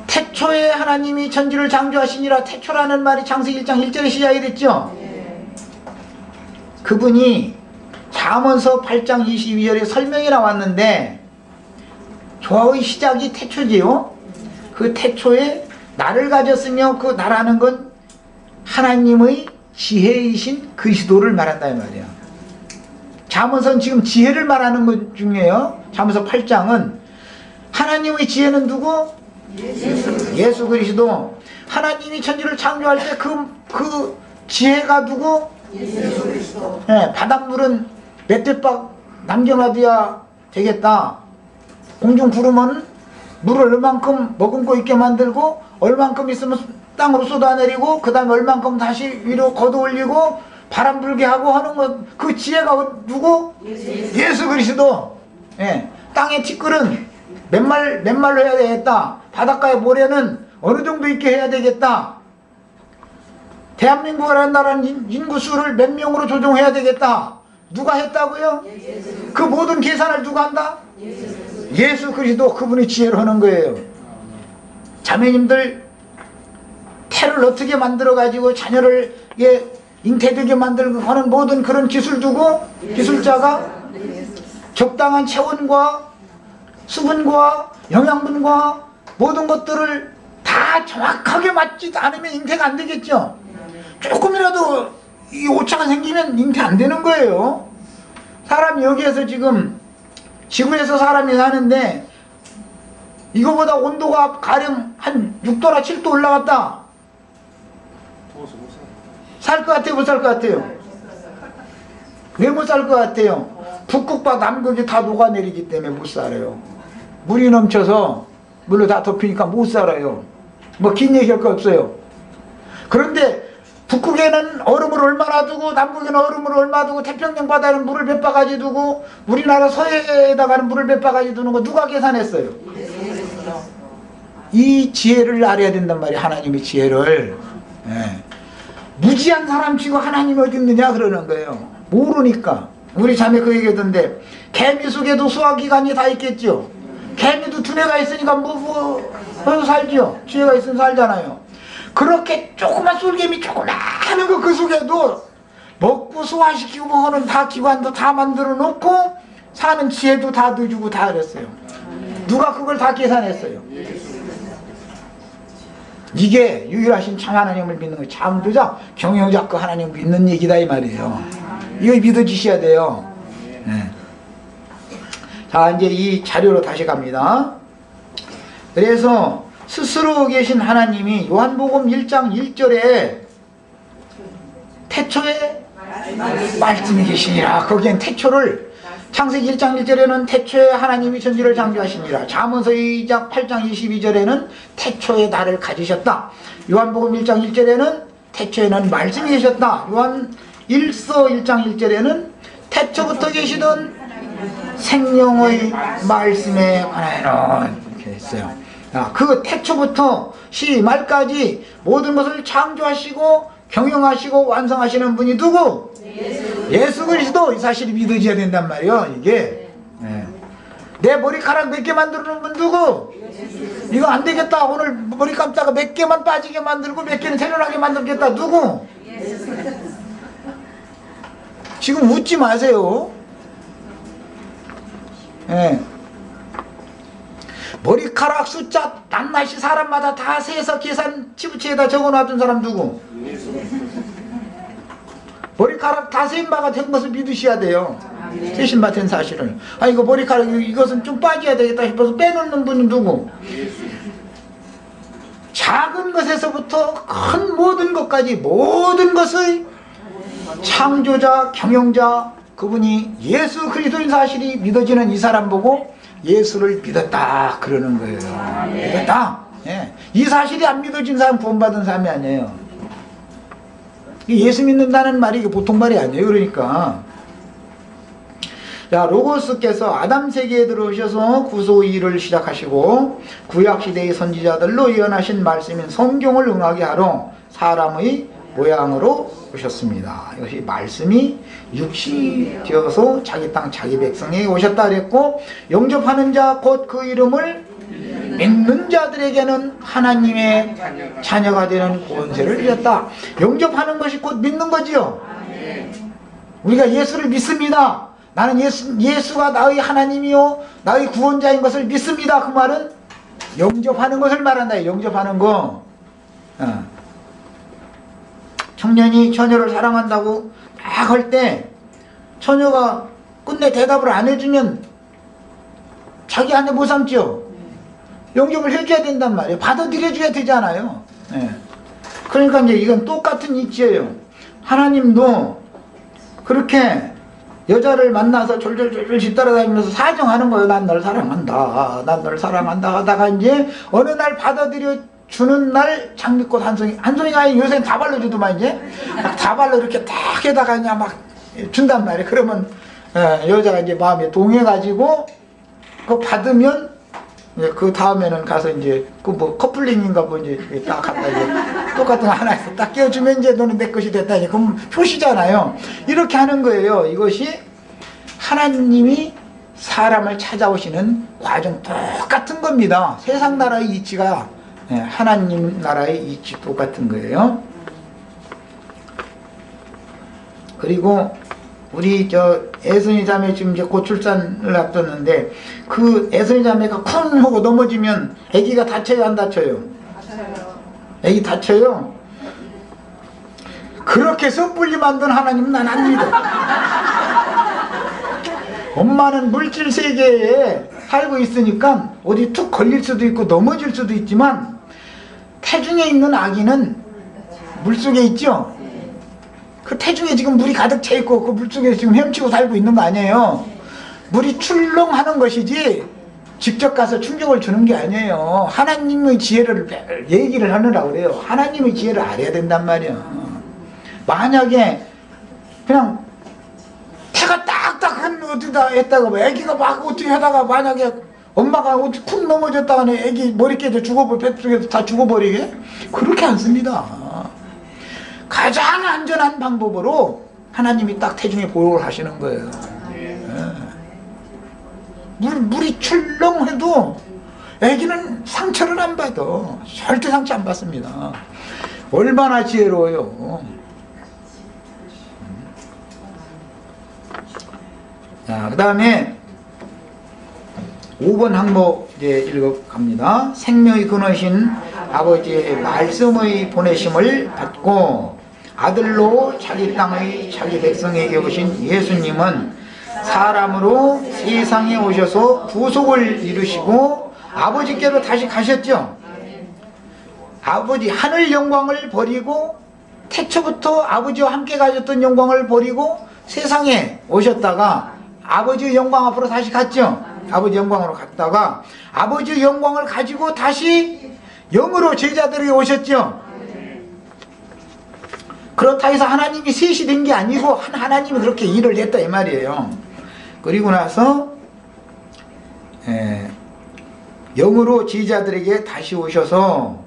태초에 하나님이 천지를 창조하시니라. 태초라는 말이 창세기 1장 1절에 시작이 됐죠. 그분이 잠언서 8장 22절에 설명이 나왔는데 조화의 시작이 태초지요. 그 태초에 나를 가졌으며 그 나라는 건 하나님의 지혜이신 그리스도를 말한다 이 말이야. 잠언서는 지금 지혜를 말하는 것 중에요. 잠언서 8장은 하나님의 지혜는 누구? 예수 그리스도. 하나님이 천지를 창조할 때 그 지혜가 누구? 예수 그리스도. 네, 바닷물은 몇 대박 남겨놔둬야 되겠다. 공중 구름은 물을 얼만큼 머금고 있게 만들고 얼만큼 있으면 땅으로 쏟아내리고 그 다음에 얼만큼 다시 위로 걷어올리고 바람 불게 하고 하는 것, 그 지혜가 누구? 예수 그리스도. 예, 땅의 티끌은 몇 말로 해야 되겠다. 바닷가의 모래는 어느 정도 있게 해야 되겠다. 대한민국이라는 나라는 인구수를 몇 명으로 조정해야 되겠다. 누가 했다고요? 그 모든 계산을 누가 한다? 예수 그리스도. 그분이 지혜를 하는 거예요. 자매님들 태를 어떻게 만들어 가지고 자녀를 잉태되게 만들고 하는 모든 그런 기술 두고 기술자가 적당한 체온과 수분과 영양분과 모든 것들을 다 정확하게 맞지 않으면 잉태가 안 되겠죠. 조금이라도 이 오차가 생기면 잉태 안 되는 거예요. 사람이 여기에서 지금 지구에서 사람이 사는데 이거보다 온도가 가령 한 6도나 7도 올라갔다. 살 것 같아요? 못 살 것 같아요? 왜 못 살 것 같아요? 북극과 남극이 다 녹아내리기 때문에 못 살아요. 물이 넘쳐서 물로 다 덮이니까 못 살아요. 뭐 긴 얘기할 거 없어요. 그런데 북극에는 얼음을 얼마나 두고 남극에는 얼음을 얼마 두고 태평양 바다에는 물을 몇 바가지 두고 우리나라 서해에다가는 물을 몇 바가지 두는 거 누가 계산했어요? 이 지혜를 알아야 된단 말이에요. 하나님의 지혜를. 예. 무지한 사람 치고 하나님이 어디 있느냐 그러는 거예요. 모르니까. 우리 자매 그 얘기하던데 개미 속에도 소화기관이 다 있겠죠. 개미도 두뇌가 있으니까 뭐 살죠. 지혜가 있으면 살잖아요. 그렇게 조그만 쏠개미 조그마한 거 그 속에도 먹고 소화시키고 뭐 하는 다 기관도 다 만들어 놓고 사는 지혜도 다 넣어주고 다 그랬어요. 누가 그걸 다 계산했어요? 이게 유일하신 참 하나님을 믿는 거 참도자 경영자 그 하나님 믿는 얘기다 이 말이에요. 이거 믿어주셔야 돼요. 네. 자, 이제 이 자료로 다시 갑니다. 그래서 스스로 계신 하나님이 요한복음 1장 1절에 태초에 말씀이 계시니라. 거기엔 태초를 창세기 1장 1절에는 태초에 하나님이 천지를 창조하시니라. 잠언서 2장 8장 22절에는 태초에 나를 가지셨다. 요한복음 1장 1절에는 태초에는 말씀이 계셨다. 요한 1서 1장 1절에는 태초부터 계시던 생명의 말씀에 관하여는 이렇게 했어요. 그 태초부터 시말까지 모든 것을 창조하시고 경영하시고 완성하시는 분이 누구? 예수 그리스도. 이 사실이 믿어져야 된단 말이에요. 이게 내 머리카락 몇 개 만드는 분 누구? 이거 안 되겠다. 오늘 머리 감다가 몇 개만 빠지게 만들고 몇 개는 새로나게 만들겠다. 누구? 지금 웃지 마세요. 머리카락 숫자 낱낱이 사람마다 다 세서 계산 치부치에다 적어놨던 사람 누구? 머리카락 다 센 바가 된 것을 믿으셔야 돼요. 세신 바 된 사실을. 이거 머리카락 이것은 좀 빠져야 되겠다 싶어서 빼놓는 분이 누구? 작은 것에서부터 큰 모든 것까지 모든 것의 창조자 경영자 그분이 예수 그리스도인 사실이 믿어지는 이 사람 보고 예수를 믿었다 그러는 거예요. 믿었다. 예. 이 사실이 안 믿어진 사람 구원받은 사람이 아니에요. 예수 믿는다는 말이 이게 보통 말이 아니에요. 그러니까 자, 로고스께서 아담 세계에 들어오셔서 구소 일을 시작하시고 구약 시대의 선지자들로 예언하신 말씀인 성경을 응하게 하러 사람의 모양으로 오셨습니다. 이것이 말씀이 육신이 되어서 자기 땅 자기 백성에게 오셨다 그랬고, 영접하는 자 곧 그 이름을 믿는 자들에게는 하나님의 자녀가 되는 권세를 주셨다. 영접하는 것이 곧 믿는 거지요. 우리가 예수를 믿습니다. 나는 예수가 나의 하나님이요 나의 구원자인 것을 믿습니다. 그 말은 영접하는 것을 말한다. 영접하는 거. 청년이 처녀를 사랑한다고 막 할 때 처녀가 끝내 대답을 안 해주면 자기 안에 못 삼죠. 영접을 해줘야 된단 말이에요. 받아들여줘야 되잖아요. 그러니까 이제 이건 똑같은 이치예요. 하나님도 그렇게 여자를 만나서 졸졸졸졸 뒤따라다니면서 사정하는 거예요. 난 널 사랑한다. 난 널 사랑한다 하다가 이제 어느 날 받아들여 주는 날 장미꽃 한 송이가 아니 요새 다발로 이제 막 다발로 이렇게 딱 해다가 그냥 막 준단 말이에요. 그러면 여자가 이제 마음에 동해가지고 그거 받으면 그 다음에는 가서 이제 그 뭐 커플링인가 뭐 이제 딱 갖다 이제 똑같은 거 하나 딱 끼워주면 이제 너는 내 것이 됐다. 그럼 표시잖아요. 이렇게 하는 거예요. 이것이 하나님이 사람을 찾아오시는 과정 똑같은 겁니다. 세상 나라의 이치가 하나님 나라의 이치 똑같은 거예요. 그리고 우리 애선이 자매 지금 이제 곧 출산을 앞뒀는데 그 애선이 자매가 쿵 하고 넘어지면 아기가 다쳐요, 안 다쳐요? 아기 다쳐요. 그렇게 섣불리 만든 하나님 난 안 믿어. 엄마는 물질 세계에 살고 있으니까 어디 툭 걸릴 수도 있고 넘어질 수도 있지만 태중에 있는 아기는 물속에 있죠. 그 태중에 지금 물이 가득 차 있고 그 물속에 지금 헤엄치고 살고 있는 거 아니에요. 물이 출렁하는 것이지 직접 가서 충격을 주는 게 아니에요. 하나님의 지혜를 얘기를 하느라고 그래요. 하나님의 지혜를 알아야 된단 말이에요. 만약에 그냥 태가 딱딱한 어디다 했다가 뭐 애기가 막 어떻게 하다가 만약에 엄마가 어떻게 쿵 넘어졌다가 애기 머리 깨져 죽어버려, 뱃속에서 다 죽어버리게? 그렇게 안 씁니다. 가장 안전한 방법으로 하나님이 딱 태중에 보호를 하시는 거예요. 물이 출렁해도 애기는 상처를 안 받아. 절대 상처 안 받습니다. 얼마나 지혜로워요. 자, 그 다음에 5번 항목 이제 읽어갑니다. 생명의 근원이신 아버지의 말씀의 보내심을 받고 아들로 자기 땅의 자기 백성에게 오신 예수님은 사람으로 세상에 오셔서 구속을 이루시고 아버지께로 다시 가셨죠. 아버지 하늘 영광을 버리고 태초부터 아버지와 함께 가졌던 영광을 버리고 세상에 오셨다가 아버지의 영광 앞으로 다시 갔죠. 아버지 영광으로 갔다가 아버지의 영광을 가지고 다시 영으로 제자들에게 오셨죠. 그렇다 해서 하나님이 셋이 된 게 아니고 하나님이 그렇게 일을 했다 이 말이에요. 그리고 나서 영으로 제자들에게 다시 오셔서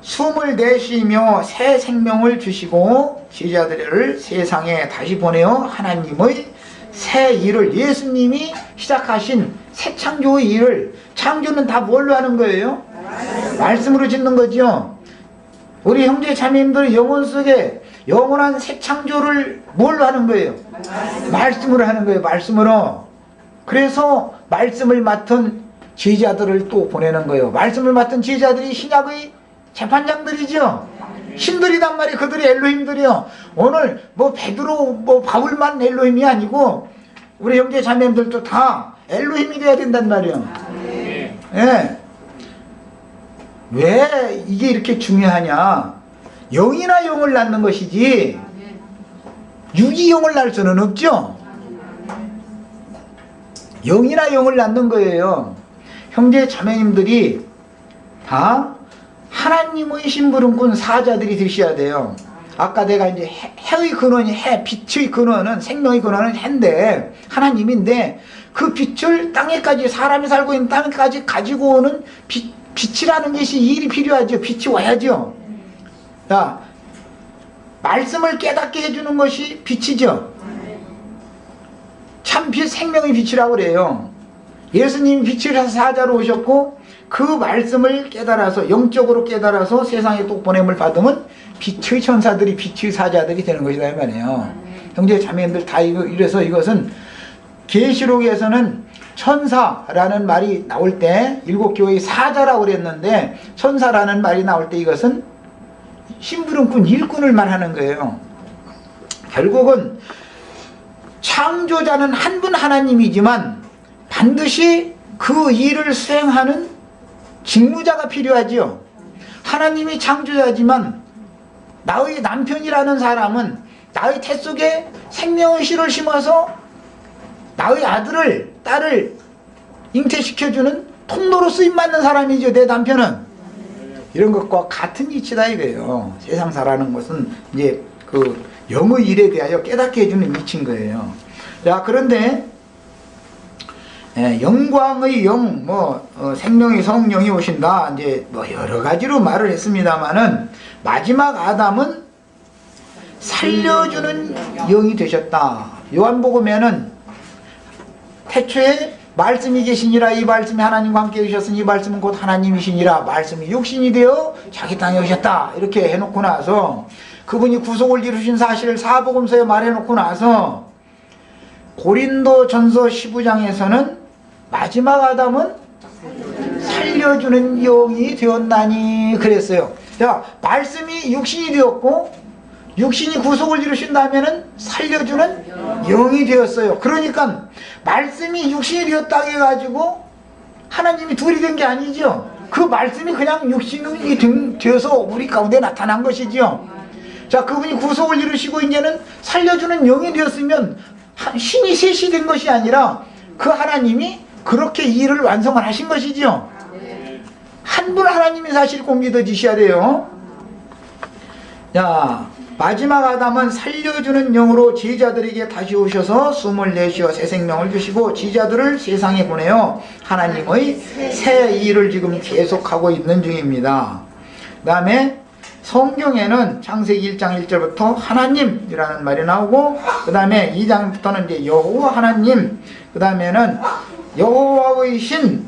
숨을 내쉬며 새 생명을 주시고 제자들을 세상에 다시 보내어 하나님의 새 일을 예수님이 시작하신 새 창조의 일을 창조는 다 뭘로 하는 거예요? 말씀으로 짓는 거죠. 우리 형제 자매님들 영혼 속에 영원한 새 창조를 뭘로 하는 거예요? 말씀으로 하는 거예요. 말씀으로. 그래서 말씀을 맡은 제자들을 또 보내는 거예요. 말씀을 맡은 제자들이 신약의 재판장들이죠. 신들이란 말이 그들이 엘로힘들이요. 오늘 뭐 베드로 뭐 바울만 엘로힘이 아니고 우리 형제 자매님들도 다 엘로힘이 돼야 된단 말이에요. 예. 왜 이게 이렇게 중요하냐? 영이나 영을 낳는 것이지 육이 영을 낳을 수는 없죠. 영이나 영을 낳는 거예요. 형제 자매님들이 다 하나님의 심부름꾼 사자들이 되셔야 돼요. 아까 내가 이제 해의 근원이 해, 빛의 근원은 생명의 근원은 해인데 하나님인데 그 빛을 땅에까지 사람이 살고 있는 땅에까지 가지고 오는 빛이라는 것이 일이 필요하죠. 빛이 와야죠. 자, 말씀을 깨닫게 해주는 것이 빛이죠. 참 빛, 생명의 빛이라고 그래요. 예수님이 빛을 사자로 오셨고 그 말씀을 깨달아서 영적으로 깨달아서 세상에 또 보냄을 받으면 빛의 천사들이 빛의 사자들이 되는 것이다 이 말이에요. 형제 자매님들 다 이래서 이것은 계시록에서는 천사라는 말이 나올 때 일곱 교회의 사자라고 그랬는데 천사라는 말이 나올 때 이것은 심부름꾼 일꾼을 말하는 거예요. 결국은 창조자는 한 분 하나님이지만 반드시 그 일을 수행하는 직무자가 필요하지요. 하나님이 창조자지만 나의 남편이라는 사람은 나의 태 속에 생명의 씨를 심어서 나의 아들을 딸을 잉태시켜주는 통로로 쓰임받는 사람이죠. 내 남편은 이런 것과 같은 이치다 이거예요. 세상 살아가는 것은 이제 그 영의 일에 대하여 깨닫게 해주는 이치인 거예요. 자, 그런데 영광의 영, 생명의 성령이 오신다. 이제 여러 가지로 말을 했습니다만은 마지막 아담은 살려주는 영이 되셨다. 요한복음에는 태초에 말씀이 계시니라. 이 말씀이 하나님과 함께 계셨으니 이 말씀은 곧 하나님이시니라. 말씀이 육신이 되어 자기 땅에 오셨다. 이렇게 해놓고 나서 그분이 구속을 이루신 사실을 사복음서에 말해놓고 나서 고린도전서 15장에서는 마지막 아담은 살려주는 영이 되었나니 그랬어요. 자, 말씀이 육신이 되었고 육신이 구속을 이루신다면은 살려주는 영이 되었어요. 그러니까 말씀이 육신이 되었다 해가지고 하나님이 둘이 된 게 아니죠. 그 말씀이 그냥 육신이 되어서 우리 가운데 나타난 것이지요. 자, 그분이 구속을 이루시고 이제는 살려주는 영이 되었으면 신이 셋이 된 것이 아니라 그 하나님이 그렇게 일을 완성을 하신 것이지요. 한 분 하나님이 사실 꼭 믿어지셔야 돼요. 자, 마지막 아담은 살려주는 영으로 제자들에게 다시 오셔서 숨을 내쉬어 새 생명을 주시고 제자들을 세상에 보내어 하나님의 새 일을 지금 계속하고 있는 중입니다. 그 다음에 성경에는 창세기 1장 1절부터 하나님이라는 말이 나오고 그 다음에 2장부터는 이제 여호와 하나님, 그 다음에는 여호와의 신,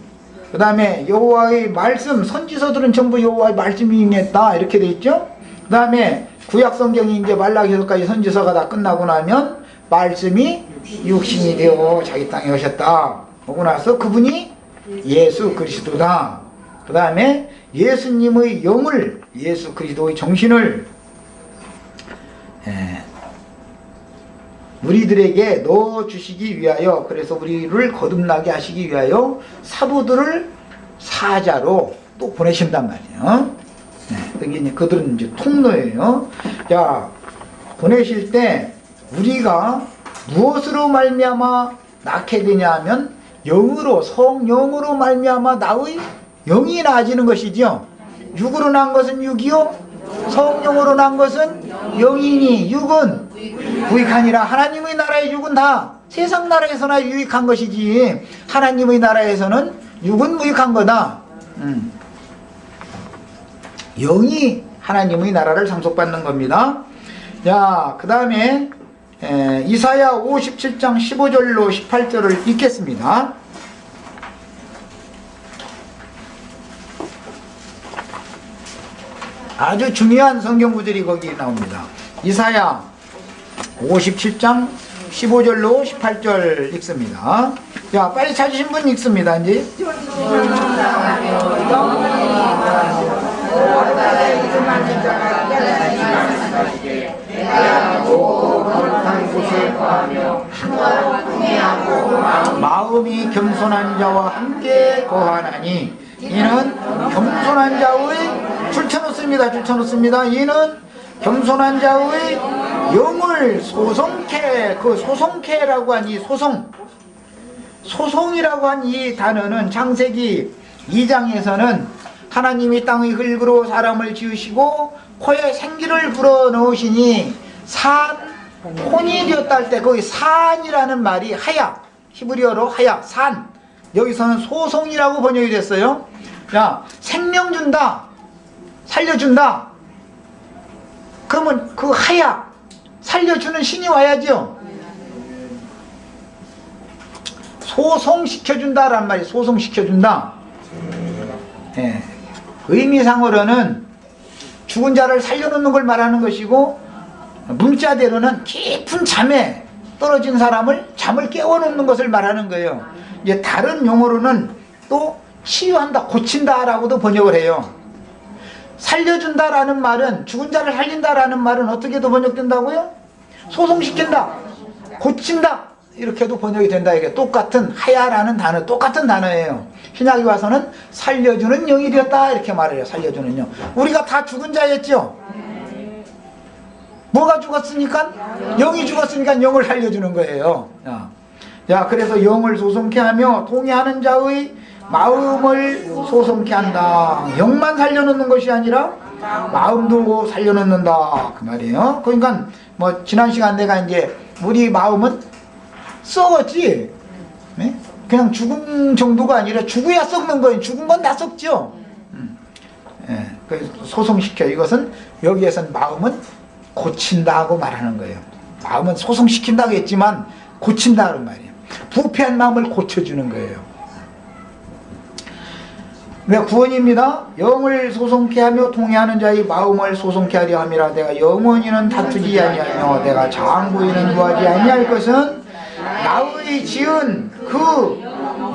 그 다음에 여호와의 말씀, 선지서들은 전부 여호와의 말씀이 임했다 이렇게 돼 있죠. 그 다음에 구약 성경이 이제 말라기서까지 선지서가 다 끝나고 나면 말씀이 육신이 되어 자기 땅에 오셨다. 오고 나서 그분이 예수 그리스도다. 그 다음에 예수님의 영을, 예수 그리스도의 정신을 우리들에게 넣어주시기 위하여, 그래서 우리를 거듭나게 하시기 위하여 사도들을 사자로 또 보내신단 말이에요. 그들은 이제 통로예요. 자, 보내실 때 우리가 무엇으로 말미암아 낳게 되냐 하면 영으로, 성령으로 말미암아 나의 영이 나아지는 것이죠. 육으로 난 것은 육이요, 성령으로 난 것은 영이니 육은 부익하니라. 하나님의 나라의 육은 다 세상 나라에서나 유익한 것이지 하나님의 나라에서는 육은 무익한 거다. 영이 하나님의 나라를 상속받는 겁니다. 자, 그 다음에 이사야 57장 15절로 18절을 읽겠습니다. 아주 중요한 성경 구절이 거기 나옵니다. 이사야 57장 15절로 18절 읽습니다. 자, 빨리 찾으신 분 읽습니다. 이제 마음이 겸손한 자와 함께 거하나니 이는 겸손한 자의 줄쳐놓습니다. 이는 겸손한 자의 영을 소송케, 그 소송케라고 한 이 소송이라고 한 이 단어는 창세기 2장에서는 하나님이 땅의 흙으로 사람을 지으시고 코에 생기를 불어넣으시니 혼이 되었다 할 때 거기 산이라는 말이 하야, 히브리어로 하야, 산. 여기서는 소송이라고 번역이 됐어요. 자, 생명 준다, 살려준다. 그러면 그 하야 살려주는 신이 와야죠. 소송시켜준다란 말이 소송시켜준다. 예. 의미상으로는 죽은 자를 살려놓는 걸 말하는 것이고, 문자대로는 깊은 잠에 떨어진 사람을 잠을 깨워놓는 것을 말하는 거예요. 이제 다른 용어로는 또 치유한다, 고친다라고도 번역을 해요. 살려준다라는 말은, 죽은 자를 살린다라는 말은 어떻게도 번역된다고요? 소송시킨다, 고친다, 이렇게도 번역이 된다. 이게 똑같은 하야라는 단어, 똑같은 단어예요. 신약에 와서는 살려주는 영이 되었다 이렇게 말을 해요. 살려주는 영. 우리가 다 죽은 자였죠. 뭐가 죽었으니까? 영이 죽었으니까 영을 살려주는 거예요. 자, 그래서 영을 소송케 하며 통해하는 자의 마음을 소송케 한다. 영만 살려놓는 것이 아니라 마음도 살려놓는다 그 말이에요. 그러니까 뭐 지난 시간 내가 이제 우리 마음은 썩었지, 네? 그냥 죽은 정도가 아니라 죽어야 썩는 거예요. 죽은 건 다 썩죠. 예, 그래서 소송시켜. 이것은 여기에서는 마음은 고친다고 말하는 거예요. 마음은 소송시킨다고 했지만 고친다는 말이에요. 부패한 마음을 고쳐주는 거예요. 네, 구원입니다. 영을 소송케 하며 통해하는 자의 마음을 소송케 하려 함이라. 내가 영원히는 다투지 아니하며 내가 장부인은 구하지 아니할 것은 나의 지은 그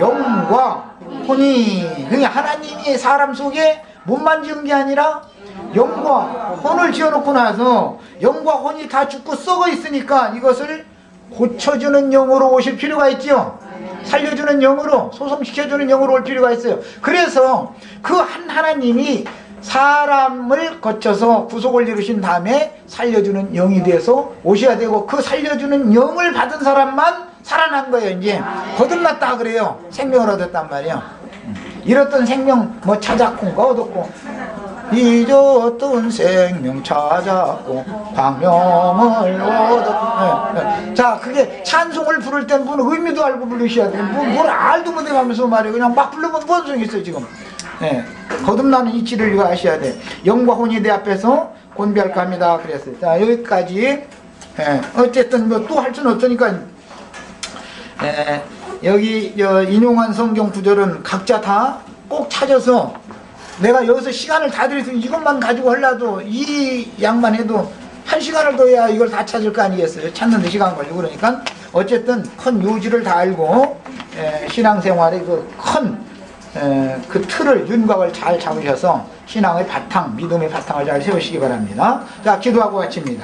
영과 혼이, 그게 하나님이 사람 속에 몸만 지은 게 아니라 영과 혼을 지어놓고 나서 영과 혼이 다 죽고 썩어 있으니까 이것을 고쳐주는 영으로 오실 필요가 있죠. 살려주는 영으로, 소송시켜주는 영으로 올 필요가 있어요. 그래서 그 한 하나님이 사람을 거쳐서 구속을 이루신 다음에 살려주는 영이 돼서 오셔야 되고, 그 살려주는 영을 받은 사람만 살아난 거예요. 이제 거듭났다 그래요. 생명을 얻었단 말이에요. 잃었던 생명 뭐 찾았고 얻었고, 잊었던 생명 찾았고 광명을 얻었고. 네. 자, 그게 찬송을 부를 때는 뭐 의미도 알고 부르셔야 돼요. 뭘 알도 못해 가면서 말이에요. 그냥 막 부르면 뭔 소용이 있어요 지금. 네. 거듭나는 이치를 이거 아셔야 돼. 영과 혼이 내 앞에서 곤비할까 합니다 그랬어요. 자, 여기까지. 네. 어쨌든 뭐 또 할 수는 없으니까, 여기 인용한 성경 구절은 각자 다 꼭 찾아서, 내가 여기서 시간을 다 들여서 이것만 가지고 하려도 이 양만 해도 1시간을 더 해야 이걸 다 찾을 거 아니겠어요? 찾는 데 시간 걸리고. 그러니까 어쨌든 큰 요지를 다 알고 신앙생활의 그 큰 그 틀을, 윤곽을 잘 잡으셔서 신앙의 바탕, 믿음의 바탕을 잘 세우시기 바랍니다. 자, 기도하고 마칩니다.